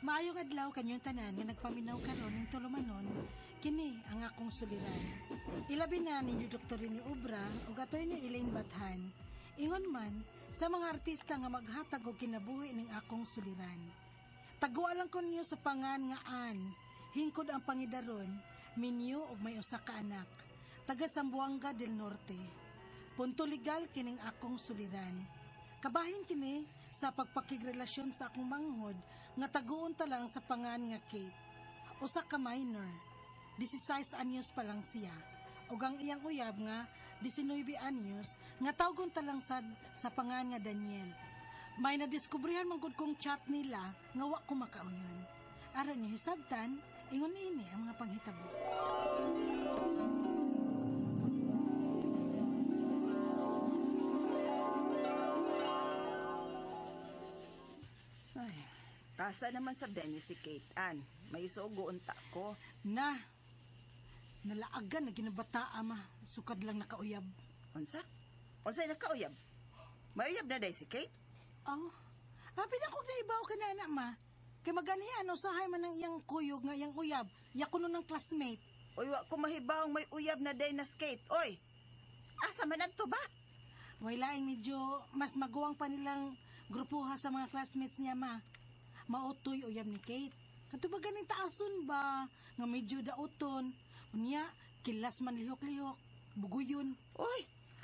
Maayong adlaw kanyong tanan nga nagpaminaw karon ning tulumanon, kini ang akong suliran. Ilabi na ninyo Dr. ni Obra ug Attorney Elaine Bathan. Ingon man sa mga artista nga maghatag og kinabuhi ning akong suliran. Tagualan ko ninyo sa pangan nga Ann, hingkod ang pangidaron, minyo og may usa ka anak. Taga Zamboanga del Norte. Punto legal kining akong suliran. Kabahin kini sa pagpakigrelasyon sa akong manghod nga taguon ta lang sa pangan nga Kate. Usa ka minor, 16 anyos pa lang siya. Ug ang iyang uyab nga 19 anyos nga tawgon ta lang sad sa pangan nga Daniel. May nadiskubrihan man gud kong chat nila nga wa ko makauyon. Aron ni hisabtan, ingon ini ang mga panghitabo. Kasa naman sa Denny si Kate Ann. May isugo unta ko. Nalaagan na ginabataa ma. Sukad lang nakauyab. Unsa? Unsay nakauyab? May uyab na day si Kate? Oh, pinakog na ibaw ka na anak ma. Kay magani ano sahay man ng iyang kuyog nga iyang uyab. Yakuno ng classmate. Uy, wa ko mahibawang may uyab na day na Kate. Oy, asa man adto ba? Way laing medyo mas maguwang pa nilang grupuha sa mga classmates niya ma. Mautoy uyab ni Kate. Kanto ba ganing taason ba? Nga medyo daoton. Unya, kilas man lihok-lihok. Buguyon. Uy,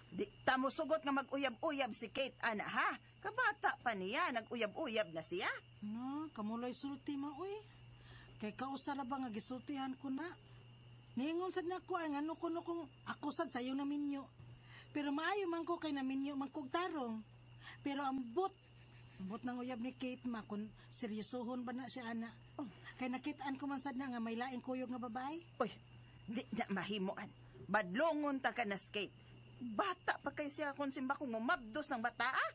di ta mo sugot nga mag-uyab-uyab si Kate, ana ha? Kabata pa niya, nag-uyab-uyab na siya. No, kamuloy sulti ma, uy. Kay kausara ba nga gisultihan ko na? Niingon sad na ko ay ngano kuno kung ako sad sayo na minyo. Pero maayo man ko kay na minyo man kog tarong. Pero ambot nang uyab ni Kate ma kung seryosohon ba na siya ana. Oh, kay nakitaan ko man sad na nga may laing kuyog nga babae. Uy, di na mahimuan. Badlongon ta ka na Kate. Bata pa kay siya kung simba kong mumabdos ng bata ah.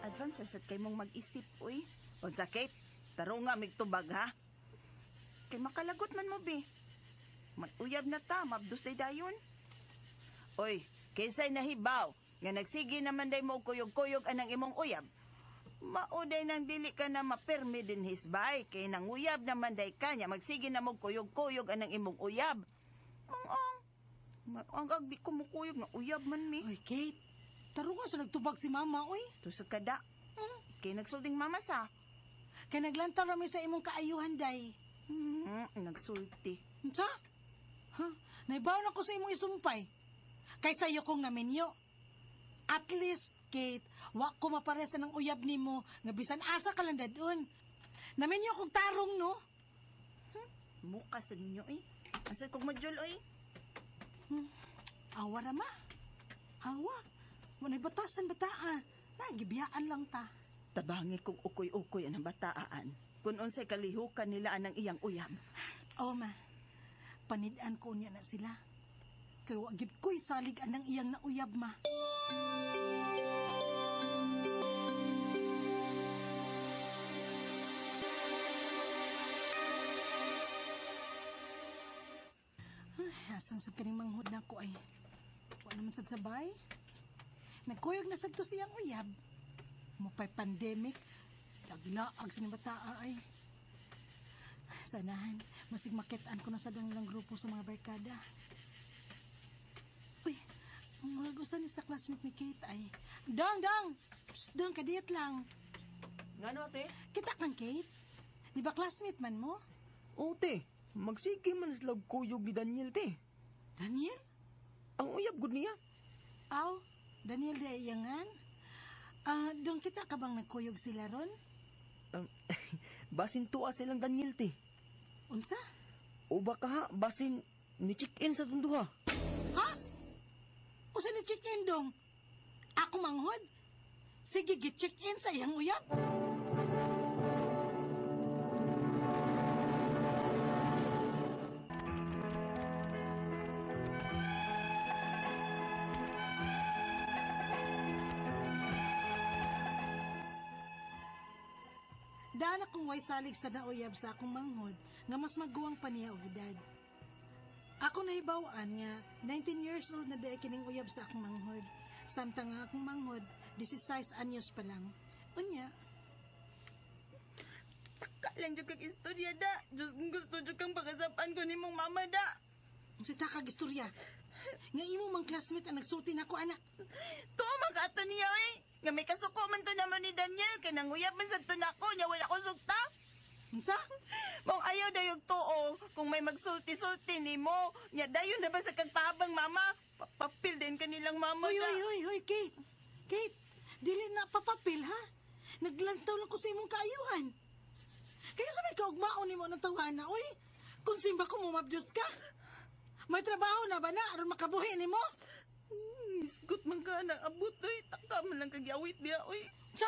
Advance sad kay mong mag-isip, uy. Unsa Kate, taro nga migtubag ha. Kay makalagot man mo, be. Mag-uyab na ta, mabdos day dayon. Oy, kaysa'y nahibaw, nga nagsigi naman day mo kuyog-kuyog anang imong uyab. Mauday nang dili ka na mapermi din hisbay, kay nang uyab naman day kanya, magsigi na mo kuyog-kuyog anang imong uyab. Ang agdi ko mo kuyog nga uyab man mi. Uy, Kate, taro nga sa nagtubag si mama, uy. Tusog ka da. Kay nagsulding mama sa. Kay naglantaw rami sa imong kaayuhan, day. Nagsulti. Sa? Ha? Naibaw na ko sa imong isumpay. Kay sayo kong naminyo. At least, Kate, wa ko maparesa ng uyab nimo nga bisan asa ka lang dadun. Naminyo kong tarong, no? Mukha sa ninyo, eh. Asal kong module, eh. Awa rama. Awa. Wanay batasan bataa. Nagibiyaan lang ta. Tabangi kong ukoy-ukoy ang bataan. Kung unsay kalihukan nila anang iyang uyab. O ma, panidaan ko niya na sila. Kaya wagid ko'y salig anang iyang nauyab ma. Asan sa kaning manghod na ko ay wala naman sad sabay. Nagkuyog na sad to siyang uyab. Mupay pandemic, naglaag sa bataa ay. Sanahan, masig makitaan ko na sa lang grupo sa mga barkada. Uy, ang mga gusto ni sa classmate ni Kate ay, Dang! Psst, Dang, kadiyat lang. Ngano, ate? Kita kang Kate? Di ba classmate man mo? Oo, te. Magsige man sila kuyog ni Daniel, te. Daniel? Ang uyab gud niya. Aw, Daniel de Iyangan? Doon kita ka bang nagkuyog sila ron? Basin tuwa silang Daniel, te. Unsa? O baka ha, basin ni-check-in sa tunduha. Ha? Usa ni check-in dong? Ako manghod? Sige, gi-check-in sa iyang uyab. Daan akong way salig sa nauyab sa akong manghod nga mas maguwang pa niya og edad. Ako nahibawaan nga 19 years old na dahil kining uyab sa akong manghod. Samtang nga akong manghod 16 anyos pa lang. Unya, Kalang jud kag istorya da. Diyos kung gusto jud kang pagasapan ko nimong mama da. unsay ta kag istorya? Nga imo mang classmate ang nagsulti nako anak. Tuo mag-ato niya eh. Nga may kasuko man to naman ni Daniel. Kaya nanguyab man sa to nako. Nya wala ko sukta. Unsa? Mong ayaw dayog tuo. Kung may magsulti-sulti ni mo. Nya dayon na ba sa kagtabang mama? Papapil din kanilang mama Hoy, da. hoy, hoy, hoy, Kate. Kate, dili na papapil ha? Naglantaw lang ko sa imong kaayuhan. Kaya sa may kaugmaon ni mo ng tawana, oy. Kung simba ko mumabdiyos ka. May trabaho na ba na aron makabuhi ni mo? Isgot man ka nang abot oy. Taka man lang kagyawit biya oy. Sa?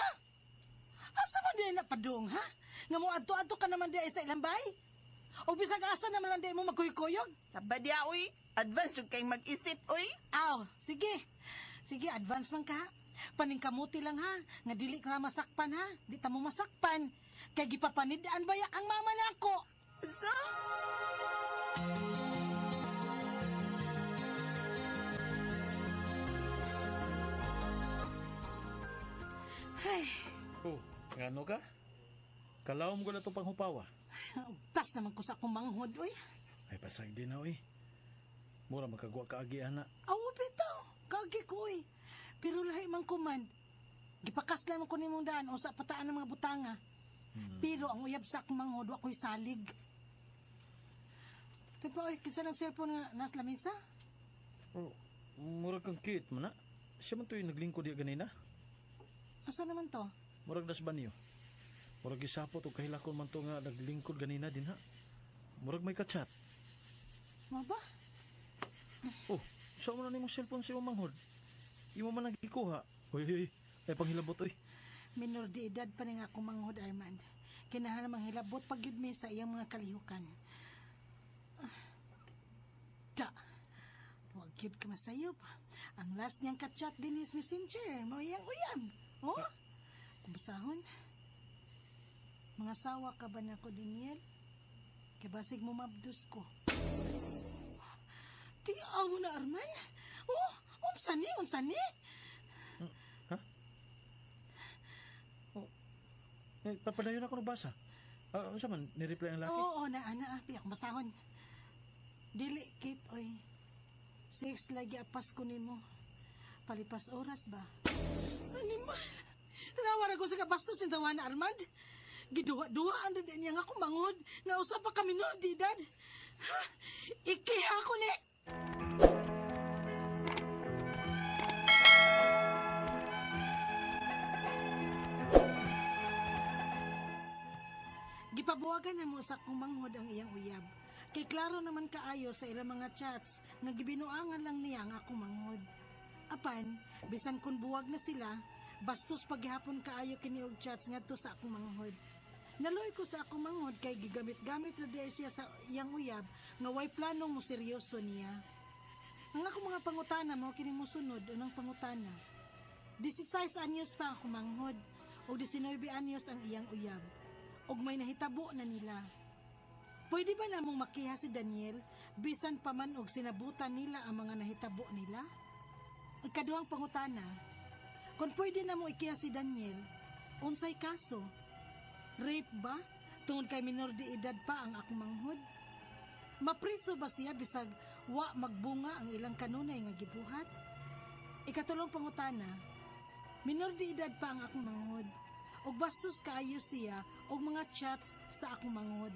Asa man din na padung, ha? Nga mo adto-adto ka naman di sa ilang bay? O bisag asa naman lang di mo magkuykoyog? Sabad ya oy. Advance yung kay mag-isip oy. Aw, sige. Sige, advance man ka. Paningkamuti lang ha. Nga dili ka masakpan ha. Di ta mo masakpan. Kay gipapanidaan bayak ang mama nako. Sa? Ay, Oh, ngano ka? Kalawom ko na itong panghupawa. tas naman ko sa akong manghod, oy. Ay, pasag din na, oy. Mura magkagwa ka agi, ana. Awo bitaw, kagi ko oy. Pero lahi man kuman. Gipakaslan ko nimong daan o sa pataan ng mga butanga. Pero ang uyab sa akong manghod, wa ko'y salig. Tipo, oy, kinsa ng cellphone nga nas lamisa? Oh, mura kang cute, mana. Siya man to yung naglingkod diya ganina. Asa naman to? Murag das banyo. Murag isapot o kahilakon man to nga naglingkod ganina din, ha. Murag may kachat. Mo ba? Oh, saan mo na nimong cellphone si manghod? Imo man nagikuha. Hoy, hoy, ay panghilabot, oy. Minor de edad pa ning akong manghod, Armand. Kinahanglan mang hilabot pag yun mi sa iyang mga kalihukan. Da. Huwag yun ka masayop. Ang last niyang kachat din is messenger. Mo iyang uyab. Oh? Kumbasahon. Mga sawa ka ba na ko, Daniel? Kabasig mo mabdus ko. Tiyaw mo na, Arman. Oh, unsa ni, unsa ni? Eh, papadayon ako nabasa. Ano man, nireply ang laki? Oo, ana, piyak masahon. Dili, Kate, oy. 6 lagi apas ko nimo. Palipas oras ba? Animal. Tanawa na ko sa kabastos ng tawana, Armand. Giduwa-duwaan na din niya nga akong mangod. Nga usap pa kami nung di edad. Ha? Ikiha ko ni. Gipabuwagan na mo sa akong manghod ang iyang uyab. Kay klaro naman kaayo sa ilang mga chats nga gibinuangan lang niya ang akong manghod. Apan, bisan kun buwag na sila, bastos paghihapon kaayo kini og chats ngadto sa akong manghod. Naloy ko sa akong manghod kay gigamit-gamit na diay siya sa iyang uyab nga way planong mo seryoso niya. Ang akong mga pangutana mo kini mosunod unang pangutana. 16 anyos pa ang akong manghod o 19 anyos ang iyang uyab. Og may nahitabo na nila. Pwede ba namong makiha si Daniel bisan pa man og sinabutan nila ang mga nahitabo nila? Ang kaduhang pangutana, kung pwede namong ikiha si Daniel, unsay kaso? Rape ba? Tungod kay minor de edad pa ang akong manghod? Mapriso ba siya bisag wa magbunga ang ilang kanunay nga gibuhat? Ikatulong pangutana, minor de edad pa ang akong manghod, og bastos kaayo siya og mga chats sa akong manghod.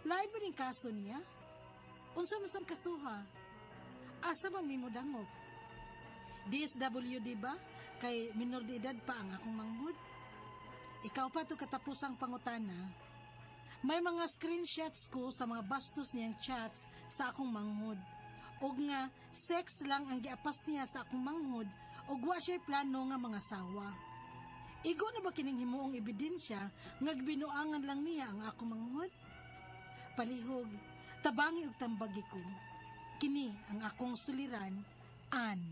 Lain ba ning kaso niya? Unsa man sang kasuha? Asa man nimo dangog? DSWD ba? Kay minor de edad pa ang akong manghod? Ikaw pa to katapusang pangutana. May mga screenshots ko sa mga bastos niyang chats sa akong manghod. Og nga, sex lang ang giapas niya sa akong manghod og wa siya plano nga mga sawa. Igo na ba kining himuong ebidensya nga binuangan lang niya ang akong manghod? Palihog, tabangi og tambagi ko. Kini ang akong suliran, Ann.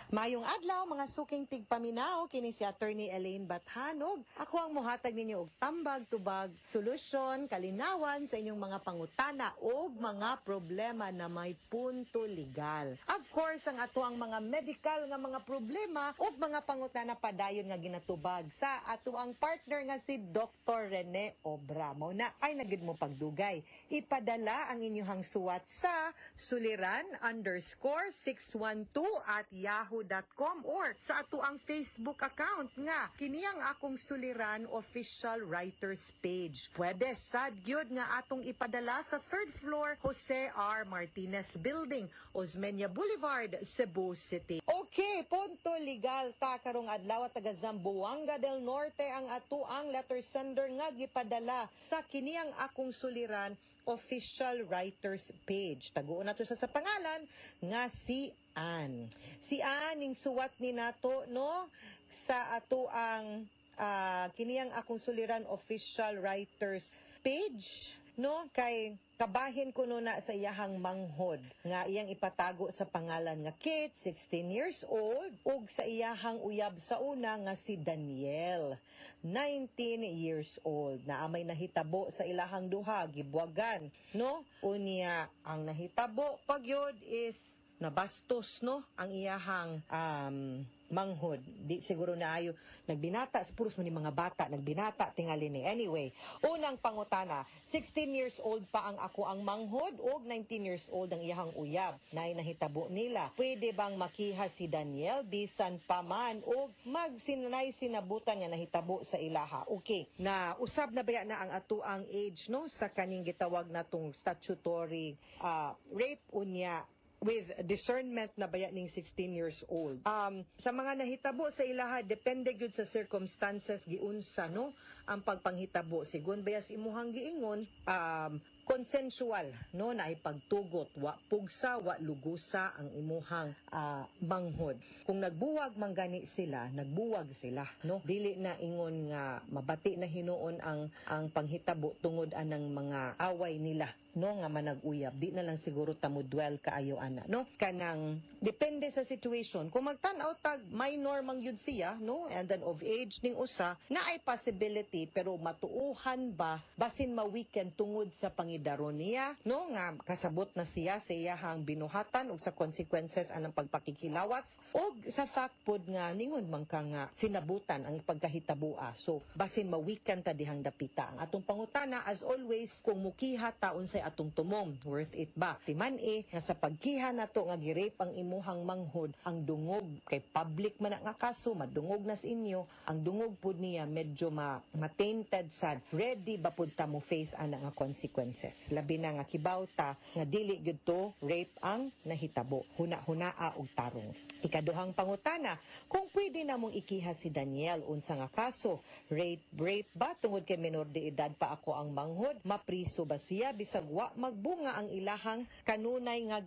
Mayong adlaw mga suking tigpaminaw kini si Attorney Elaine Bathanog. Ako ang mohatag ninyo og tambag tubag solusyon kalinawan sa inyong mga pangutana o mga problema na may punto legal. Of course, ang ato ang mga medical nga mga problema o mga pangutana padayon nga ginatubag sa ato ang partner nga si Dr. Rene Obra. Mao na ay nagid mo pagdugay. Ipadala ang inyong suwat sa suliran_612@yahoo.com or sa ato ang Facebook account nga kiniyang akong suliran official writers page. Pwede sad gyud nga atong ipadala sa 3rd floor Jose R. Martinez Building, Osmeña Boulevard, Cebu City. Okay, punto legal ta karong adlaw taga Zamboanga del Norte ang ato ang letter sender nga gipadala sa kiniyang akong suliran official writers page. Taguon nato sa pangalan nga si Ann. Si Ann ning suwat ni nato no sa ato ang kiniyang akong suliran official writers page no kay kabahin ko no na sa iyahang manghod nga iyang ipatago sa pangalan nga Kate, 16 years old, ug sa iyahang uyab sa una nga si Daniel, 19 years old. Naamay nahitabo sa ilahang duha gibuwagan no unya ang nahitabo pagyod is nabastos no ang iyahang manghod. Di siguro na ayo nagbinata, puros man ni mga bata nagbinata tingali ni. Anyway, unang pangutana, 16 years old pa ang ako ang manghod ug 19 years old ang iyahang uyab. Nay nahitabo nila. Pwede bang makiha si Daniel bisan pa man ug magsinay sinabutan nga nahitabo sa ilaha? Okay, na usab na baya na ang ato ang age no sa kaning gitawag natong statutory rape unya with discernment na baya ning 16 years old. Sa mga nahitabo sa ilaha, depende gyud sa circumstances giunsa no ang pagpanghitabo. Sigon bayas imuhang giingon, consensual no na ay pagtugot wa pugsa wa lugusa ang imuhang manghod. Kung nagbuwag man gani sila, nagbuwag sila no, dili na ingon nga mabati na hinuon ang panghitabo tungod anang mga away nila no nga manag-uyab. Di na lang siguro tamudwell kaayo ana no, kanang depende sa situation. Kung magtan-aw tag minor man yun siya no and then of age ning usa na ay possibility, pero matuuhan ba basin ma-weekend tungod sa pangidaron niya no nga kasabot na siya sa iyahang binuhatan ug sa consequences anang pagpakikilawas ug sa fact pod nga ningon man ka nga sinabutan ang pagkahitabua. So basin ma-weekend ta dihang dapita. Ang atong pangutana as always, kung mukiha taon say atong tumong, worth it ba? Timan nga sa pagkiha nato nga gi-rape ang imuhang manghod, ang dungog kay public man nga kaso, madungog na sa inyo, ang dungog pud niya medyo ma-tainted sad. Ready ba pud ta mo face ana nga consequences? Labi na nga kibawta nga dili gyud to rape ang nahitabo. Huna-hunaa og tarong. Ikaduhang pangutana, kung pwede namong ikiha si Daniel unsa nga kaso, rape ba tungod kay menor de edad pa ako ang manghod, mapriso ba siya bisag wa magbunga ang ilahang kanunay nga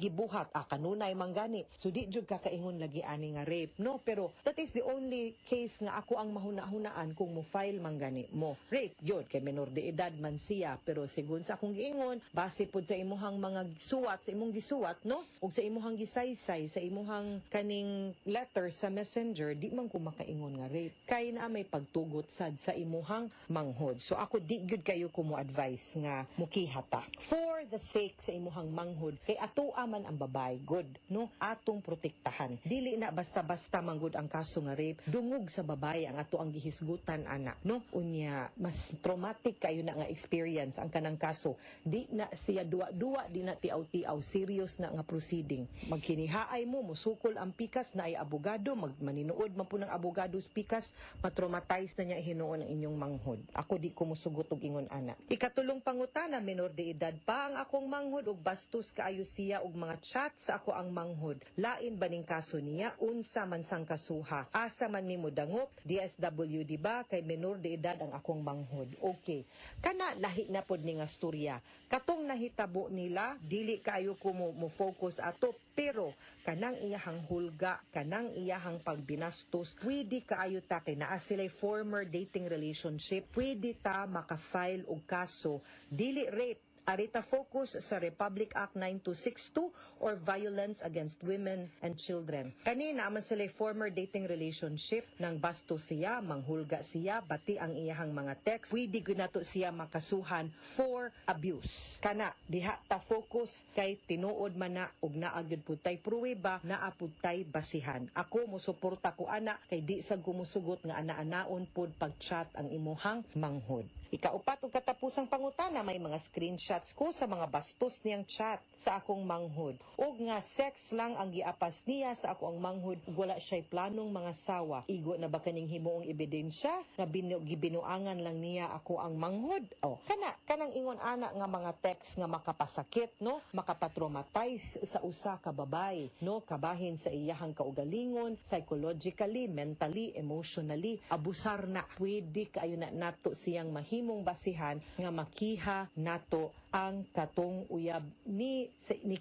gibuhat kanunay man gani. So di jud kakaingon lagi ani nga rape no, pero that is the only case nga ako ang mahuna-hunaan kung mo file man gani mo. Rape gyud kay menor de edad man siya, pero sigon sa akong giingon base pod sa imuhang mga suwat, sa imong gisuwat no ug sa imuhang gisaysay sa imuhang kaning letter sa messenger, di man ko makaingon nga rape kay na may pagtugot sad sa imuhang manghod. So ako di gyud kayo ko mo advice nga mukihata for the sake sa imuhang manghod, kay atoa man ang babae good no, atong protektahan. Dili na basta-basta manggod ang kaso nga rape, dungog sa babae ang ato ang gihisgutan ana no, unya mas traumatic kayo na nga experience ang kanang kaso. Di na siya duwa di na tiaw-tiaw, serious na nga proceeding. Magkinihaay mo musukol ang pikas na ay abogado, magmaninuod man po ng abogado pikas, matraumatize na niya hinuon ang inyong manghod. Ako di ko musugot og ingon ana. Ikatulong pangutana, menor de edad pa ang akong manghod ug bastos kaayo siya og mga chat sa ako ang manghod. Lain ba ning kaso niya? Unsa man sang kasuha? Asa man nimo dangop? DSW di ba? Kay menor de edad ang akong manghod. Okay. Kana lahi na pod ni nga storya. Katong nahitabo nila, dili kaayo ko mo focus ato, pero kanang iyahang hulga, kanang iyahang pagbinastos, pwede kaayo ta kay naa sila'y former dating relationship, pwede ta maka-file og kaso, dili rape Arita focus sa Republic Act 9262 or violence against women and children. Kanina man sila former dating relationship nang basto siya, manghulga siya, bati ang iyahang mga text. Pwede gyud nato siya makasuhan for abuse. Kana diha ta focus kay tinuod man na ug naa gyud putay pruweba naa putay basihan. Ako mo suporta ko ana kay di sa gumusugot nga ana-anaon pod pag-chat ang imuhang manghod. Ikaupat ug katapusang pangutana, may mga screenshots ko sa mga bastos niyang chat sa akong manghod. Ug nga sex lang ang giapas niya sa ako ang manghod ug wala siya'y planong mga sawa. Igo na ba kaning himuong ebidensya nga gibinuangan lang niya ako ang manghod? O, kanang ingon ana nga mga text nga makapasakit, no? Makapatraumatize sa usa ka babay, no? Kabahin sa iyahang kaugalingon, psychologically, mentally, emotionally, abusar na. Pwede kayo na nato siyang mahimong basihan nga makiha nato ang katong uyab ni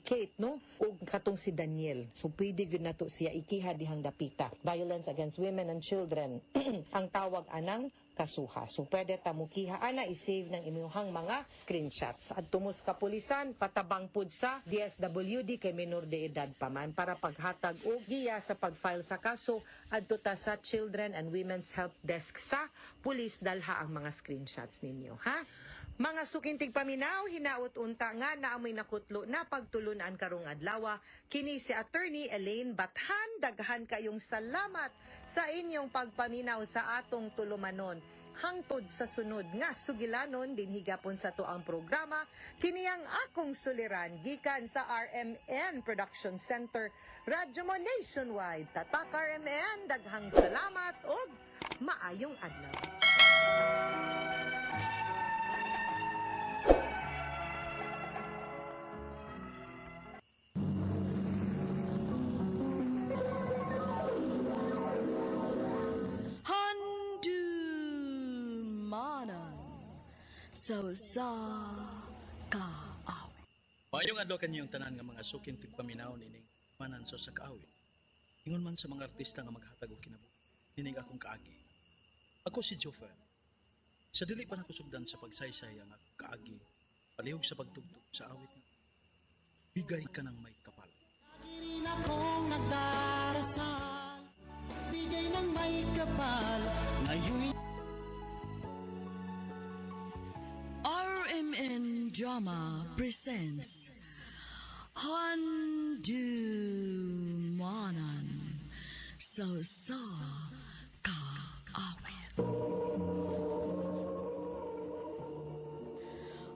Kate, no? Ug katong si Daniel. So pwede gyud nato siya ikiha dihang dapita. Violence against women and children ang tawag anang kasuha. So pwede ta mukiha ana i-save ng imuhang mga screenshots. At tumos kapulisan patabang pud sa DSWD kay minor de edad pa man para paghatag og giya sa pagfile sa kaso adto ta sa Children and Women's Help Desk sa pulis dalha ang mga screenshots ninyo, ha? Mga sukintig paminaw, hinaot unta nga naamoy nakutlo na pagtulunan karong adlaw. Kini si Attorney Elaine Bathan. Daghan kayong salamat sa inyong pagpaminaw sa atong tulumanon. Hangtod sa sunod nga sugilanon din higapon sa tuang programa, kini ang akong suliran gikan sa RMN Production Center, Radyo Mo Nationwide. Tatak RMN, daghang salamat ug maayong adlaw. So sa kaaw. Mayong adlaw kanyang tanan nga mga sukin tigpaminaw nining manan sa kaawit. Ingon man sa mga artista nga maghatag og kinabuhi. Nining akong kaagi. Ako si Jofer. Sa dili pa nakusugdan sa pagsaysay ang akong kaagi, palihog sa pagtugtog sa awit nga. Bigay ka ng may kapal. Rin akong nagdarasal, bigay ng may kapal, ngayon RMN Drama presents Handumanan So Sa Kaawit.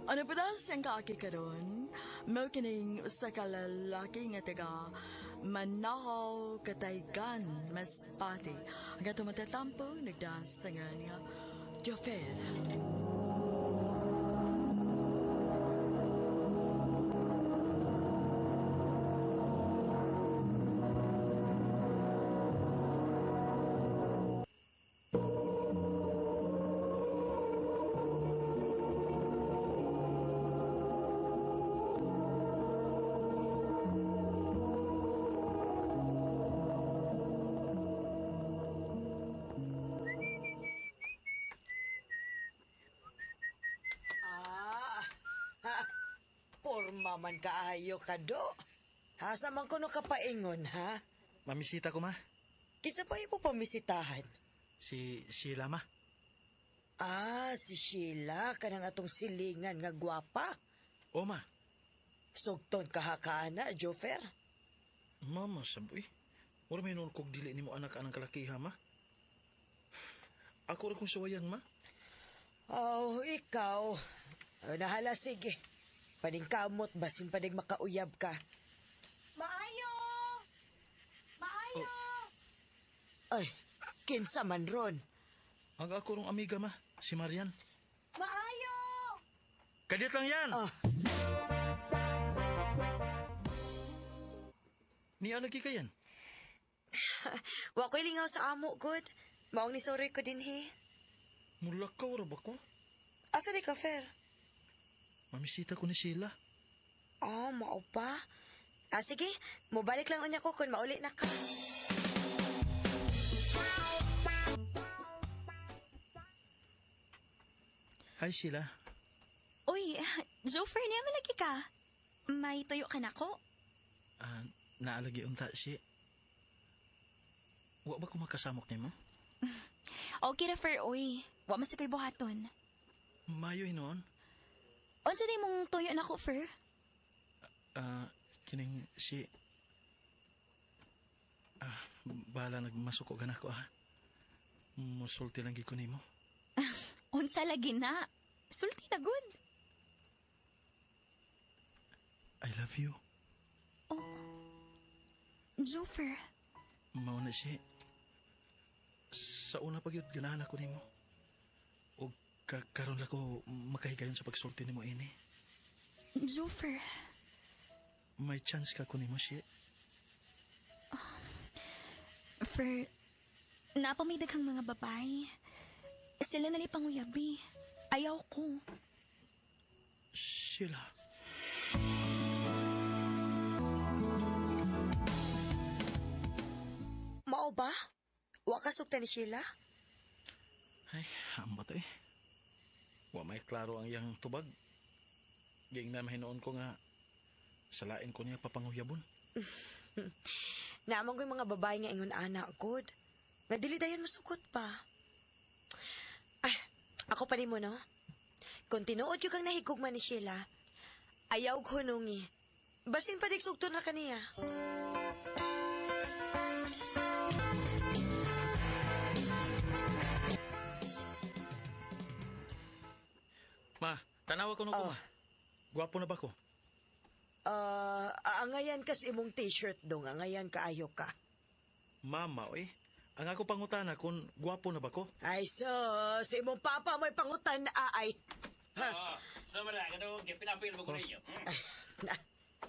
Ano pa das ang kaaki karon? Mao kining usa ka lalaki nga taga Manahaw Kataygan Masbate. Ang ato matatampo nagdas nga niya Jofer. Porma man kaayo ka do. Hasa man kuno kapaingon, ha? Mamisita ko ma. Kisa pa ipo pamisitahan. Si Sheila ma. Si Sheila, kanang atong silingan nga gwapa. O ma. Sugton kahakaana, Jofer. Mama saboy. Wala may nulkog dili nimo anak-anang kalakiha ma. Ako ra kung suwayan ma. Ikaw. Nahala sige. Paning kamot, basin panig makauyab ka. Maayo! Maayo! Ay, kinsa man ron. Ang ako rong amiga ma, si Marian. Maayo! Kadit lang yan! Niya lagi ka yan? Wa ko'y lingaw sa amo, good. Maong ni sorry ko din, he. Mulakaw ra ba ko? Asa di ka, Fer? Mamisita ko ni Sheila. Mao pa? Sige, mubalik lang unya ko kung mauli na ka. Hi Sheila. Uy, Jofer, niya malagi ka. May tuyo ka na ko. Naalagi unta si. Wa ba ko makasamok nimo? Okay ra, Fer, oy. Wa mas ko'y buhaton. Mayo noon. Unsa di mong tuyo na ko, Fer? Kining si bala nagmasuko gan ako musulti lang gid ko nimo. Unsa lagi na? Sulti na good. I love you. Oh. Jofer. Mao na si. Sa una pa gyud ganahan ako nimo. Og karon lang ko makahigayon sa pagsulti nimo ini. Jofer. May chance ka ko nimo si. Fer, napamay daghang mga babae. Sila nali panguyabi. Ayaw ko. Sila. Mao ba? Wa ka sugta ni Sheila? Ay, amba to eh. Wa may klaro ang iyang tubag. Ging na mahinoon ko nga salain ko niya papanguyabon. Naamang ko yung mga babae nga ingon anak, good. Nga dili dayon masugot pa. Ay, ako pa mo, no? Kung tinuod yung kang nahigugman ni Sheila, ayaw ko hunungi. Basin pa diksugto na kaniya. Ma, tanawa ko ko. Gwapo na ba ko? Angayan kas imong t-shirt dong, angayan kaayo ka. Mama, oy. Ang ako pangutana kung gwapo na ba ko? Ay, si imong papa mo'y pangutan ay. Sama na, ganun, pinapil mo ko ninyo. Na,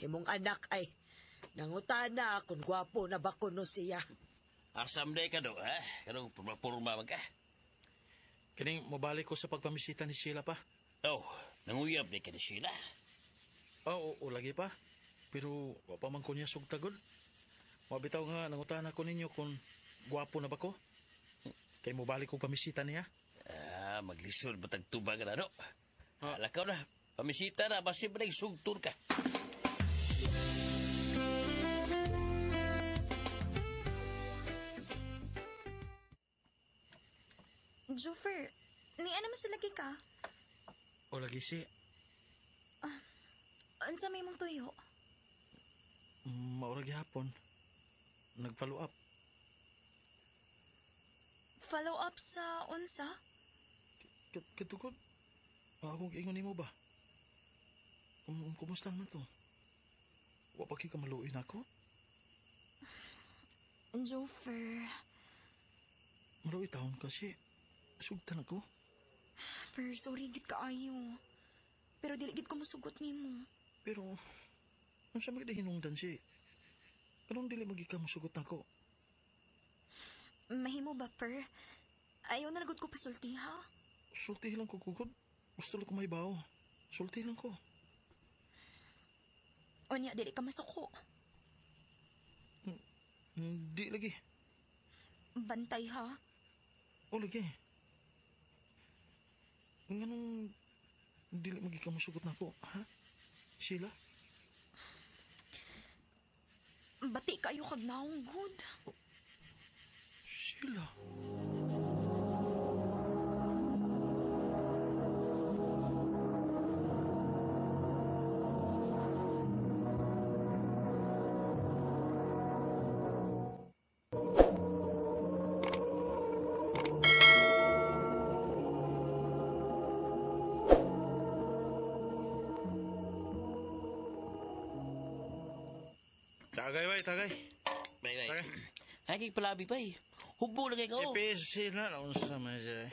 imong anak ay. Nangutana kung gwapo na ba kuno siya. Asam day ka do, ha? Ganun, purma ka. Kining mabalik ko sa pagpamisita ni Sheila pa. Oh, nanguyab day ka ni Sheila. Oo, lagi pa. Pero wa pa man ko niya sugtagod. Mabitaw nga nangutana ko ninyo kung gwapo na ba ko. Kay mo balik ko pamisita niya. Maglisod batag tubag na, no? Lakaw na, pamisita na, basi ba nagsugtur ka? Jofer, ni ano mas lagi ka? O lagi si. Unsa may mong tuyo? Maurag hapon. Nag-follow up. Follow up sa unsa? Katukod. Akong ingon nimo ba? Kumusta man to? Wa pa ka maluin ako? Jofer. Maluin taon kasi. Sugtan ako. Fer, sorry gid kaayo. Pero dili gid ko musugot nimo. Pero, ano sa mga hinungdan si? Anong dili magi ka musugot nako? Mahimo ba, Fer? Ayaw na lagod ko pasulti, ha? Sulti lang ko kugod. Gusto lang ko may bawo. Sulti lang ko. O niya, dili ka masuko. Di lagi. Bantay, ha? O lagi. Nganong dili magi ka musugot nako, ha? Sheila? Bati kayo kag naong good. Sheila? Tagay bay, tagay. Bay. Tagay. Ay, palabi pa eh. Hubo na kayo. Ipisi na, unsa man siya.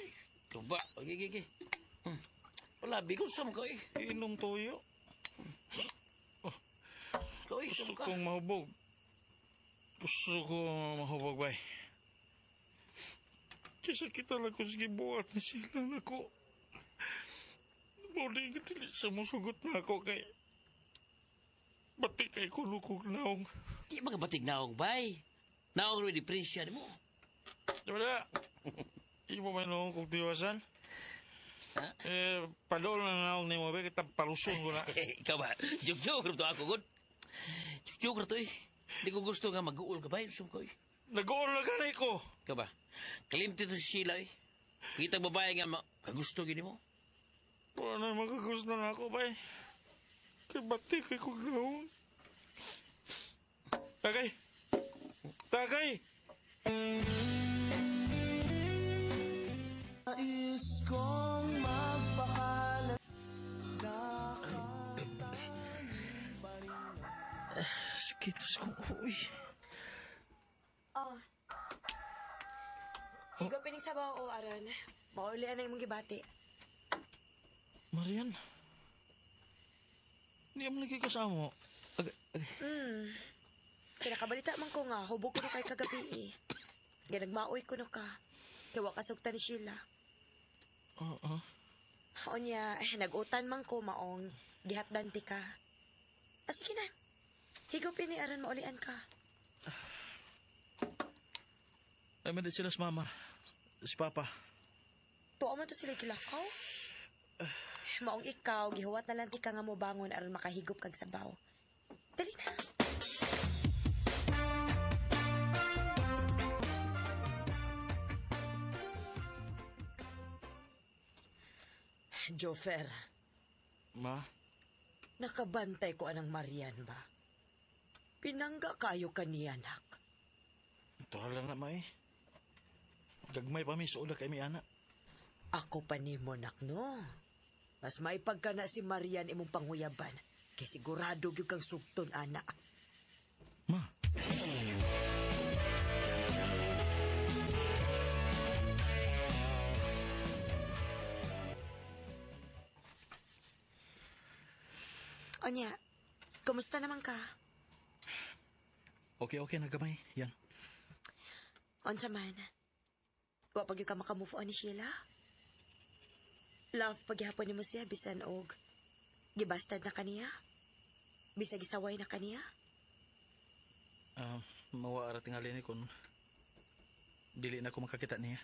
Tuba, okay. Palabi ko sa mga eh. Inom toyo. Koy, Gusto sama ka. kong mahubog. Gusto ko mahubog, bay. Kasi kita lang ko sige buhat na sila na ko. Budi ka dili sa musugot na ako kay... Batik kay kulukog naong. Di ba kabatig naong bay? Naong rin depresya mo. Diba na? Imo may noong kong tiwasan? Padol na naong ni mo, be. Kita paluson ko na. Ikaw ba? Joke-joke to ako, God. Joke to eh. Di ko gusto nga mag-uol ka ba? Gusto ko eh. Nag-uol na ganay ko. Ikaw ba? Kalimti to si Sheila eh. Kitang babae nga kagusto gini mo. Paano magagusto na ako, bay? Kay batik kay kong naong. Tagay! Tagay! Nais kong magpakalat. Skitos ko, uy. Oh. Higo pining sabaw ko, Aron. Maulian na imong gibati. Marian. Hindi mo lagi kasama. Kinakabalita man ko nga, hubog ko no kay kagabi eh. Ginagmaoy ko no ka. Kaya kasugta ni Sheila. Oo. O niya, nag-utan man ko maong gihatdan ti ka. Sige na. Higupin ni Aron maulian ka. Ay, man din sila sa mama. Si Papa. Tuwa man to sila kilakaw. Maong ikaw, gihuwat na lang ti ka nga mo bangon aron makahigop kag sabaw. Dali na. Jofer, Ma? nakabantay ko anang Marian ba? Pinangga kayo kaniya, nak. Ito lang na, ma eh. Gagmay pa mi suula kay mi anak. Ako pa ni mo, nak, no? Mas maipagka na si Marian imong panguyaban. Kay sigurado gyud kang sugton, ana. Ma? Onya, kumusta naman ka? Okay, nagamay. Yan. Onsa man? Wa pag ka makamove on ni Sheila? Love paghihapon ni mo siya bisan og gibastad na kaniya? Bisag gisaway na kaniya? Mawa ara tingali ni kun dili na ko makakita niya.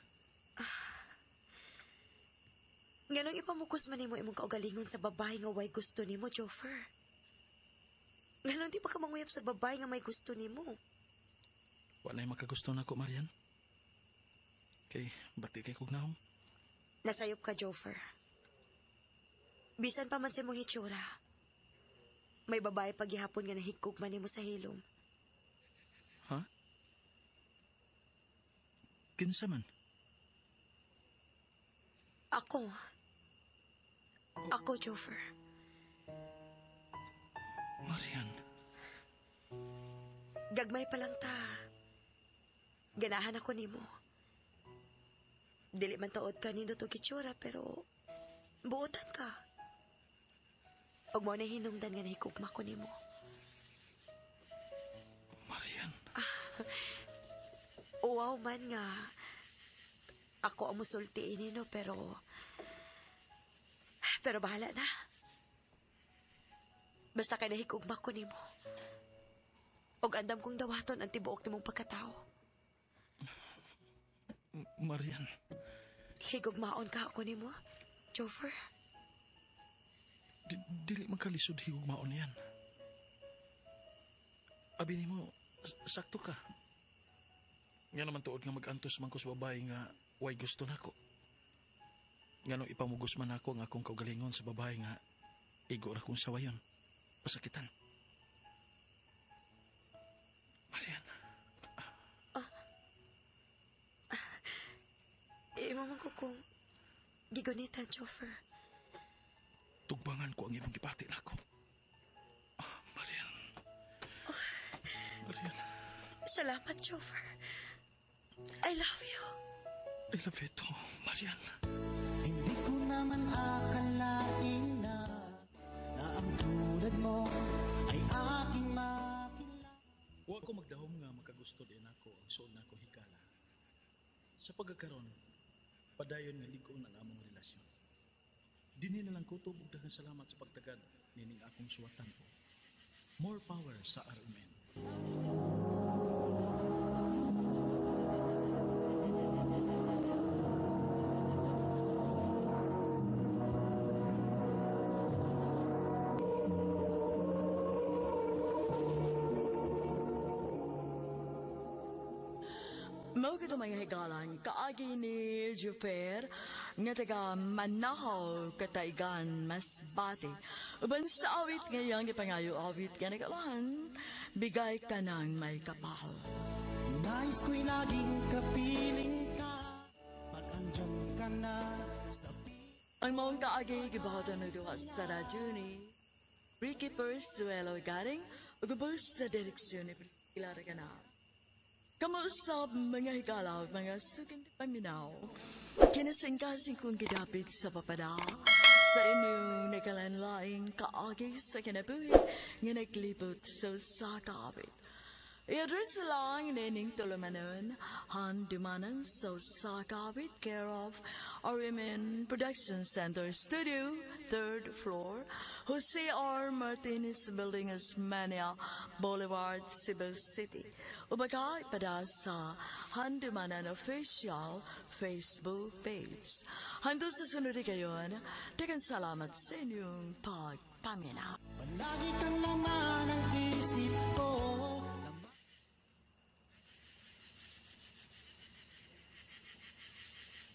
Nganong ipamukos man nimo imong kaugalingon sa babae nga way gusto nimo, Jofer? Nganong di pa ka manguyap sa babae nga may gusto nimo? Wala makagusto na ko, Marian. Kay, bati kay kog naong. Nasayop ka, Jofer. Bisan pa man sa mong hitsura. May babae paghihapon nga nahigkog man nimo sa hilom. Ha? Kinsa man? Ako, Jofer. Marian. Gagmay pa lang ta. Ganahan ako nimo. Dili man tuod ka nindo to kitsura, pero buotan ka. Og mo na hinungdan nga nahikugma ko nimo. Marian. Wow man nga. Ako ang musultiin nino, pero bahala na. Basta kay nahikugma ko nimo. Og andam kong dawaton ang tibuok nimong pagkatao. Marian. Higugmaon ka ako nimo, Jofer. Dili magkalisod higugmaon yan. Abi ni mo, sakto ka. Nga naman tuod nga mag-antos man ko sa babae nga way gusto nako. Nga nung ipamugos man ako nga akong kaugalingon sa babae nga igo ra kong sawayon. Pasakitan. Marian. Imaman ko kung gigunitan, Jofer. Tugbangan ko ang imong gipati nako. Marian. Marian. Salamat, Jofer. I love you. I love you too, Marian. Hindi ko naman akalain na ang tulad mo ay aking makilala. Wa ko magdahom nga makagusto din ako ang suod na akong higala. Sa pagkakaroon, padayon nga ligon ang among relasyon. Dini na lang ko tubog daghang salamat sa pagtagad nining akong suwatan ko. More power sa RMN. Mao kita mga higalan, kaagi ni Jufer, nga taga Manahaw, Kataigan, Masbate. Uban sa awit ngayang di pangayo awit nga nagawan, bigay ka ng may kapaho. Nais ko'y laging kapiling ka, pag-andyan ka na sa Ang maong kaagi, gibahatan na duwa sa radyo ni Ricky Persuelo garing, ugubos sa direksyon ni Priscilla Reganas. Kamusap mga higalaw, mga suking paminaw. Kinasingkasing kong gidapit sa papada sa inyong nakalanlaing kaagi sa kinabuhi nga naglibot sa kakabit. I-address lang nining tulumanon, handumanan sa kakabit care of RMN Production Center Studio, 3rd floor, Jose R. Martinez Building, Osmania Boulevard, Cebu City. Ubaga ipada sa Handumanan Official Facebook page. Hando sa sunod kayon, dagan salamat sa inyong pagpaminaw. Palagi kang laman ng isip ko.